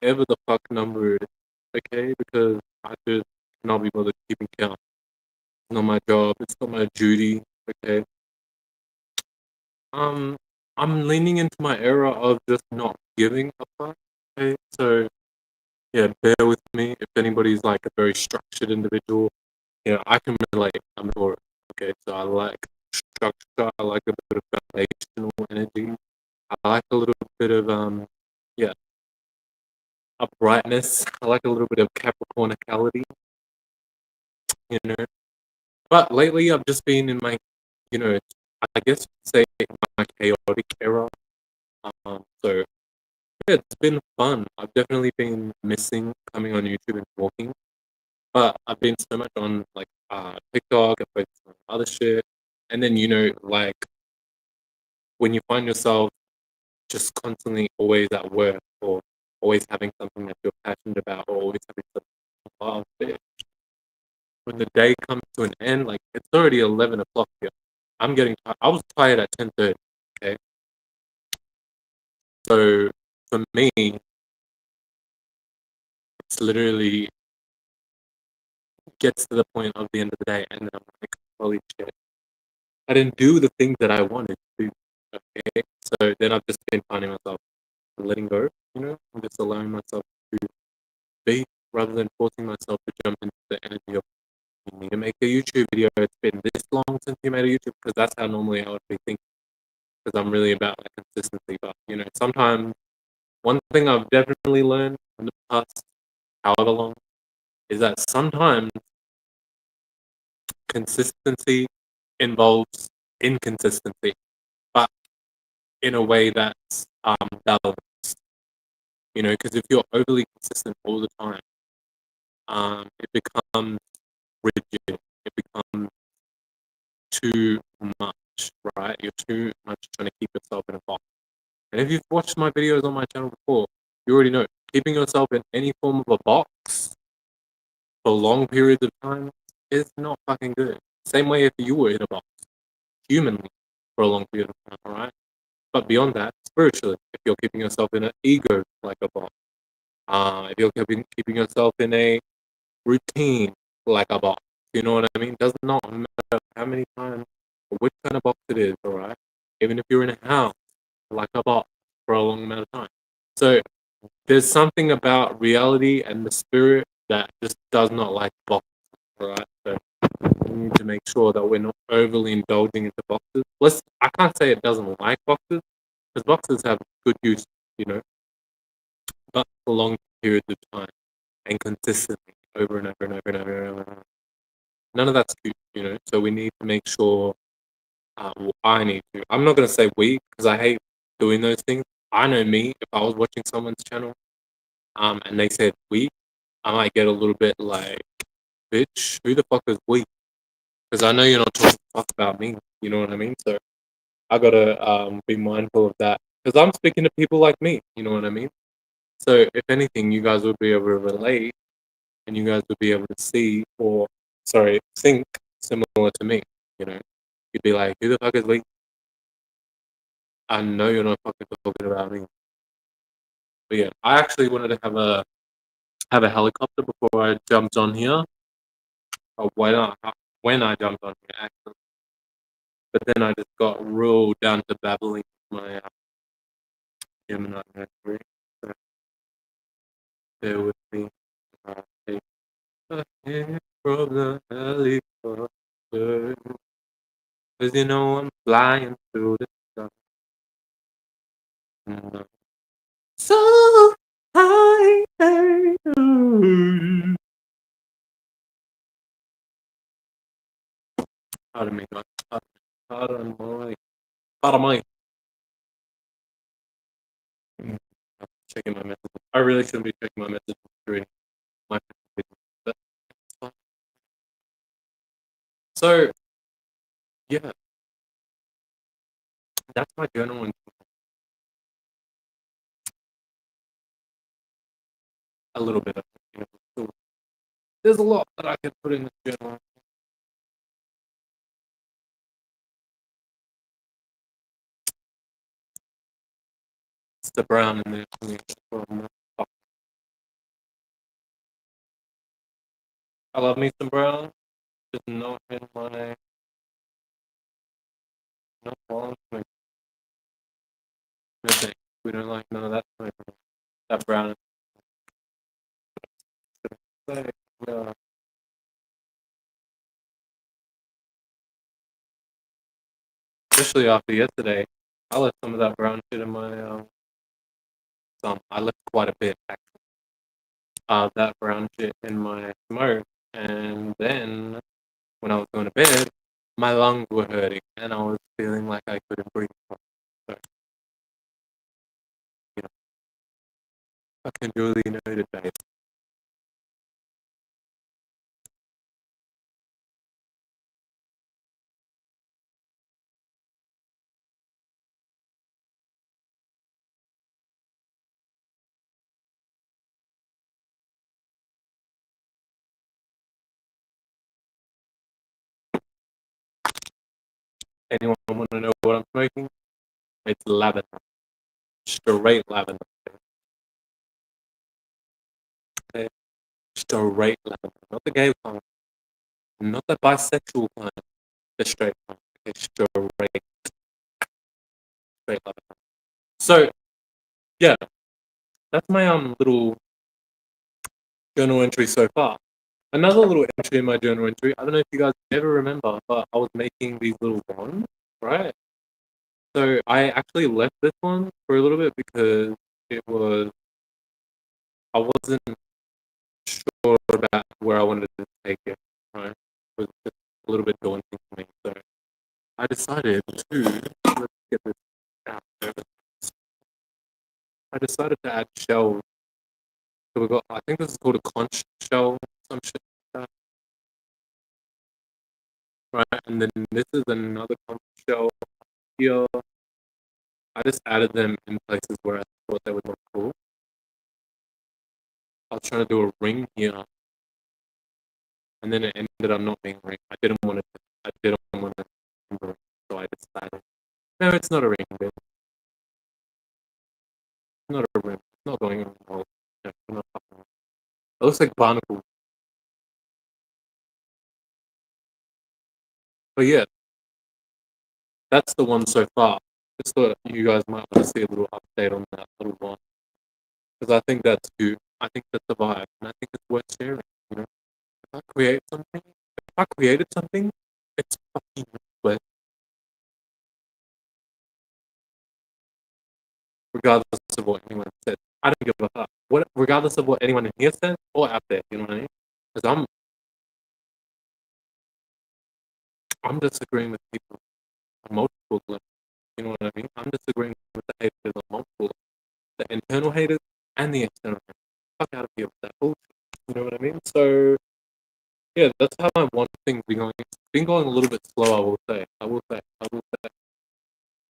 whatever the fuck number it is, okay? Because I just cannot be bothered keeping count. It's not my job. It's not my duty, okay? Um, I'm leaning into my era of just not giving a fuck, okay? So, yeah, bear with me. If anybody's like a very structured individual, I can relate. I'm sure. Okay, so I like structure. I like a bit of foundational energy. I like a little bit of yeah, uprightness. I like a little bit of Capricornicality, you know. But lately, I've just been in my, you know, I guess you'd say my chaotic era. So yeah, it's been fun. I've definitely been missing coming on YouTube and talking, but I've been so much on like TikTok and focused on other shit. And then like when you find yourself just constantly always at work or always having something that you're passionate about or always having something you love, when the day comes to an end, like it's already 11 o'clock here. I'm getting tired. I was tired at 10:30. Okay, so for me, it's literally gets to the point of the end of the day, and then I'm like, holy shit, I didn't do the things that I wanted to do. Okay, so then I've just been finding myself letting go. I'm just allowing myself to be rather than forcing myself to jump into the energy of you need to make a YouTube video. It's been this long since you made a YouTube because that's how normally I would be thinking. Because I'm really about like consistency. But sometimes one thing I've definitely learned in the past, however long, is that sometimes consistency involves inconsistency, but in a way that's balanced. Because if you're overly consistent all the time, it becomes rigid. It becomes too much, right? You're too much trying to keep yourself in a box. And if you've watched my videos on my channel before, you already know keeping yourself in any form of a box for long periods of time is not fucking good. Same way if you were in a box humanly for a long period of time, alright? But beyond that, spiritually, if you're keeping yourself in an ego like a box, if you're keeping yourself in a routine like a box, you know what I mean? Does not matter how many times or which kind of box it is, alright? Even if you're in a house like a box for a long amount of time. So there's something about reality and the spirit that just does not like boxes, right? So we need to make sure that we're not overly indulging into boxes. I can't say it doesn't like boxes, because boxes have good use, you know, but for long periods of time and consistently over and over and over and over and over. None of that's cute, So we need to make sure. Well, I need to. I'm not gonna say we because I hate doing those things. I know me. If I was watching someone's channel, and they said we, I might get a little bit like, bitch, who the fuck is we? Because I know you're not talking fuck about me. You know what I mean? So I gotta be mindful of that because I'm speaking to people like me. You know what I mean? So if anything, you guys would be able to relate, and you guys would be able to see or think similar to me. You know, you'd be like, who the fuck is we? I know you're not fucking talking about me. But yeah, I actually wanted to have a helicopter before I jumped on here. Or when I jumped on here, actually. But then I just got real down to babbling with my Gemini Mercury. So bear with me. I take a hit from the helicopter. Cause I'm flying through the sky. So high. Pardon me, God. Pardon my. I'm checking my messages. I really shouldn't be checking my messages during my presentation, but it's fine. So yeah, that's my journal, and a little bit of so there's a lot that I could put in this journal. It's the brown in there. I love me some brown. Just not in my not long smoke. No thanks. We don't like none of that smoke. That brown. Like, uh, especially after yesterday, I left some of that brown shit in my I left quite a bit actually. That brown shit in my smoke, and then when I was going to bed, my lungs were hurting, and I was feeling like I couldn't breathe. So, you know, fucking duly noted, babe. Anyone want to know what I'm smoking? It's lavender, straight lavender. Okay? Straight lavender, not the gay kind, not the bisexual kind, the straight kind. Okay, straight lavender. So yeah, that's my little journal entry so far. Another little entry in my journal entry. I don't know if you guys ever remember, but I was making these little wands, right? So I actually left this one for a little bit because it was I wasn't sure about where I wanted to take it. Right, it was just a little bit daunting for me. So I decided to let's get this out there. I decided to add shells. So we got I think this is called a conch shell, some shit like that, right? And then this is another conch shell here. I just added them in places where I thought they would look cool. I was trying to do a ring here, and then it ended up not being a ring. I didn't want to. I didn't want to. So I decided, no, it's not a ring. Babe. It's not a ring. It's not going on. No, it's not fucking. It looks like barnacle. But yeah, that's the one so far. Just thought you guys might want to see a little update on that little one because I think that's good. I think that's the vibe, and I think it's worth sharing. You know, if I create something, if I created something, it's fucking worth regardless of what anyone says. I don't give a fuck. What, regardless of what anyone in here says or out there, you know what I mean? Because I'm disagreeing with people on multiple levels. You know what I mean? I'm disagreeing with the haters on multiple levels. The internal haters and the external haters. Fuck out of here with that bullshit. You know what I mean? So yeah, that's how my one thing's been going. It's been going a little bit slow, I will say. I will say.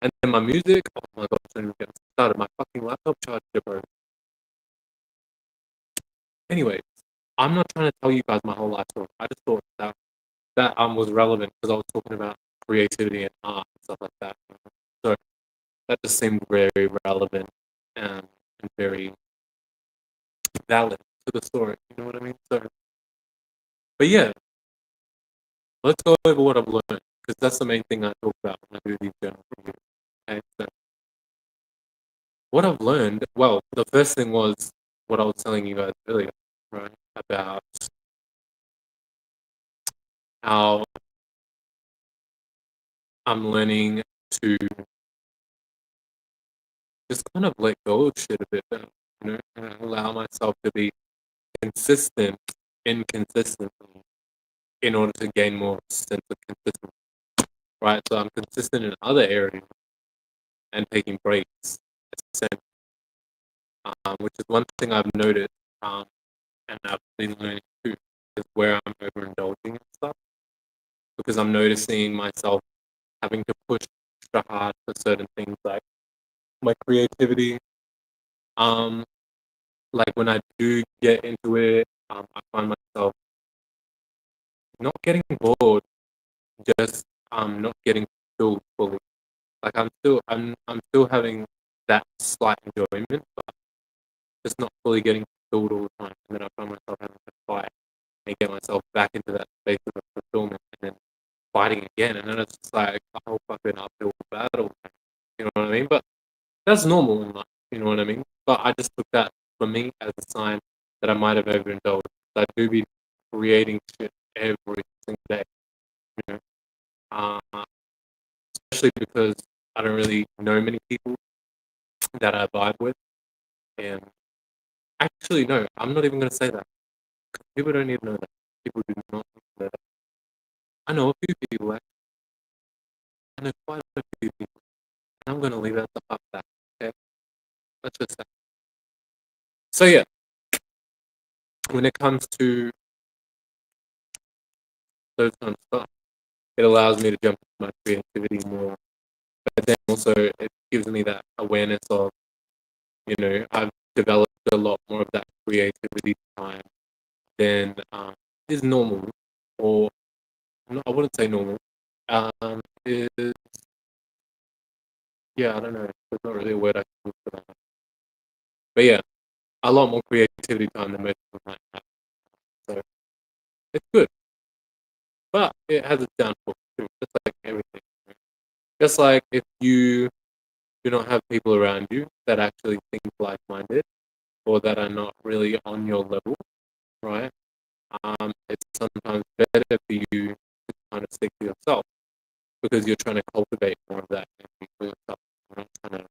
And then my music, oh my god, I didn't get started. My fucking laptop charger, bro. Anyway, I'm not trying to tell you guys my whole life story. I just thought that was relevant because I was talking about creativity and art and stuff like that. So that just seemed very relevant and very valid to the story. You know what I mean? So, but yeah, let's go over what I've learned because that's the main thing I talk about when I do these journal reviews. Okay, so what I've learned, well, the first thing was what I was telling you guys earlier, right? About how I'm learning to just kind of let go of shit a bit better, you know, and allow myself to be consistent inconsistently in order to gain more sense of consistency, right? So I'm consistent in other areas and taking breaks, which is one thing I've noticed and I've been learning too, is where I'm overindulging and stuff because I'm noticing myself having to push extra hard for certain things like my creativity. Um, like when I do get into it, I find myself not getting bored, just not getting filled fully. Like I'm still having that slight enjoyment, but just not fully getting filled all the time. And then I find myself having to fight and get myself back into that space of fulfillment, and then fighting again, and then it's just like a whole fucking uphill battle. You know what I mean? But that's normal in life. You know what I mean? But I just took that for me as a sign that I might have overindulged. I do be creating shit every single day. You know, especially because I don't really know many people that I vibe with, and actually, no, I'm not even going to say that. People don't even know that. People do not know that. I know a few people. Actually. I know quite a few people. And I'm going to leave it at the fuck that. Okay, let's just say. So yeah, when it comes to those kind of stuff, it allows me to jump into my creativity more. But then also it gives me that awareness of, I've developed a lot more of that creativity time than is normal, or no, I wouldn't say normal. Is Yeah, I don't know. There's not really a word I can use for that. But yeah, a lot more creativity time than most people might have. So it's good, but it has its downfalls too, just like everything. Just like if you do not have people around you that actually think like-minded or that are not really on your level, right? It's sometimes better for you to kind of stick to yourself because you're trying to cultivate more of that energy for yourself. You're not trying to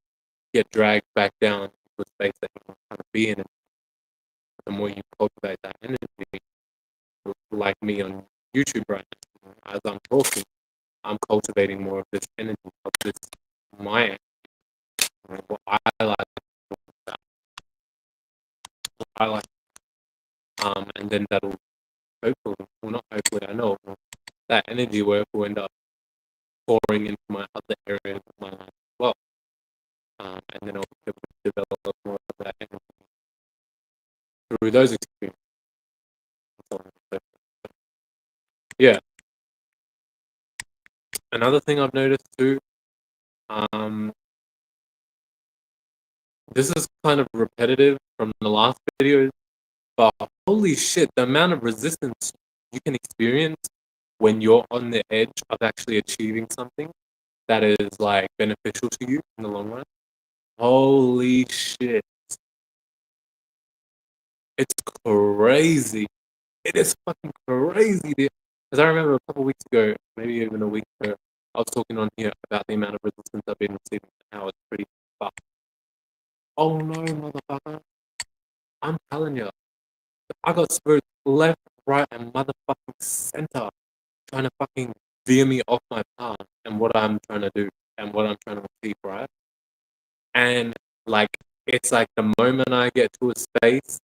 get dragged back down into a space that you're not trying to be in. And the more you cultivate that energy, like me on YouTube right now, as I'm talking, I'm cultivating more of this energy, of this my what I like, what I like, and then that'll hopefully, well, not hopefully, I know that energy work will end up pouring into my other areas of my life as well, and then I'll be able to develop more of that energy through those experiences. So, yeah, another thing I've noticed too, um, this is kind of repetitive from the last video, but holy shit, the amount of resistance you can experience when you're on the edge of actually achieving something that is like beneficial to you in the long run. Holy shit. It's crazy. It is fucking crazy, dude. Because I remember a couple weeks ago, maybe even a week ago, I was talking on here about the amount of resistance I've been receiving and how it's pretty fucked. Oh no, motherfucker. I'm telling you, I got spirits left, right, and motherfucking center trying to fucking veer me off my path and what I'm trying to do and what I'm trying to achieve, right? And like, it's like the moment I get to a space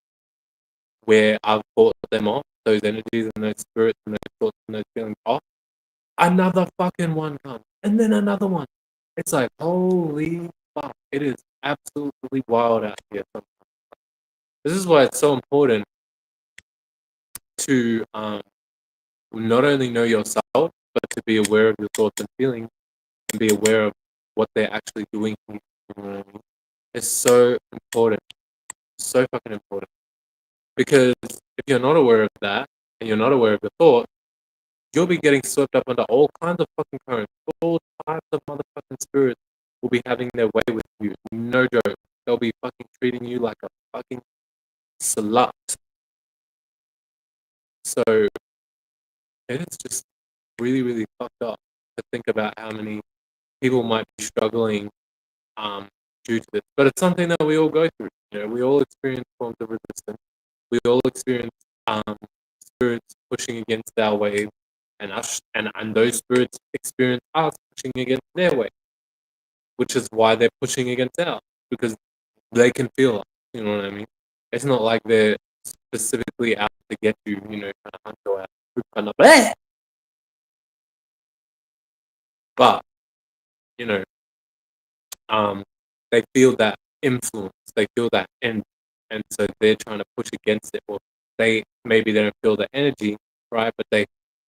where I've fought them off, those energies and those spirits and those thoughts and those feelings off, another fucking one comes, and then another one. It's like, holy fuck, it is absolutely wild out here. This is why it's so important to not only know yourself, but to be aware of your thoughts and feelings and be aware of what they're actually doing. You know what I mean? It's so important, so fucking important. Because if you're not aware of that and you're not aware of your thoughts, you'll be getting swept up under all kinds of fucking currents. All types of motherfucking spirits will be having their way with you. No joke. They'll be fucking treating you like a fucking slut. So it is just really, really fucked up to think about how many people might be struggling um, due to this. But it's something that we all go through. We all experience forms of resistance. We all experience spirits pushing against our wave, and us, and those spirits experience us pushing against their wave, which is why they're pushing against ours because they can feel us. You know what I mean? It's not like they're specifically out to get you. Kind of hunt you out, kind of. Bleh! But you know, um, they feel that influence, they feel that energy, and so they're trying to push against it, or maybe they don't feel the energy, right? But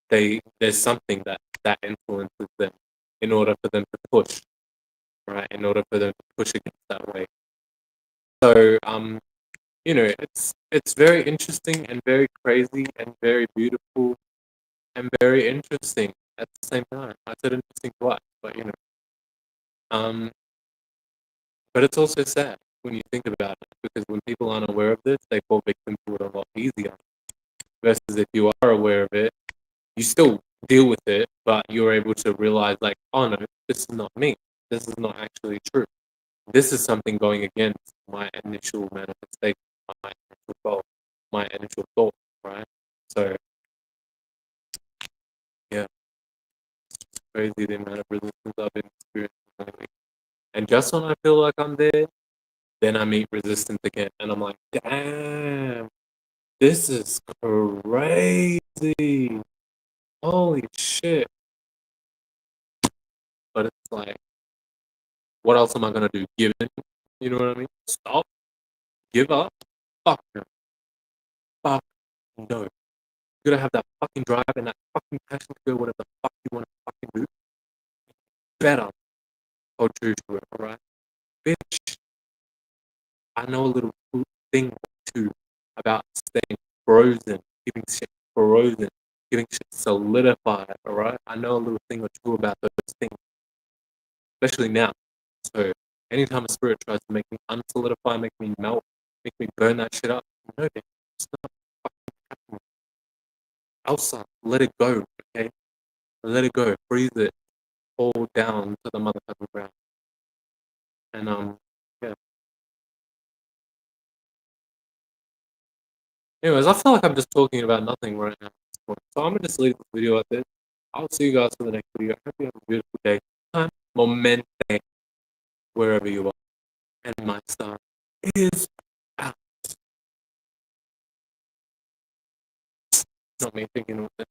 there's something that influences them in order for them to push, right? In order for them to push against that way. So it's very interesting and very crazy and very beautiful and very interesting at the same time. I said interesting twice, but um, but it's also sad when you think about it, because when people aren't aware of this, they fall victim to it a lot easier. Versus if you are aware of it, you still deal with it, but you're able to realize, like, oh no, this is not me. This is not actually true. This is something going against my initial manifestation, my initial goal, my initial thought, right? So yeah, it's crazy the amount of resistance I've been experiencing lately. And just when I feel like I'm there, then I meet resistance again, and I'm like, damn, this is crazy. Holy shit. But it's like, what else am I gonna do? Give in? You know what I mean? Stop? Give up? Fuck no. Fuck no. You gotta have that fucking drive and that fucking passion to go whatever the fuck you wanna fucking do. Better hold true to it, alright? Bitch, I know a little thing too about staying frozen, keeping shit frozen, getting shit solidified, alright? I know a little thing or two about those things, especially now. So anytime a spirit tries to make me unsolidify, make me melt, make me burn that shit up, no, bitch, it's not fucking happening. Elsa, let it go, okay? Let it go, freeze it, fall down to the motherfucking ground. And yeah. Anyways, I feel like I'm just talking about nothing right now. So I'm gonna just leave this video at this. I'll see you guys for the next video. I hope you have a beautiful day. Time, momente, wherever you are. And my star is out. Not me thinking of it.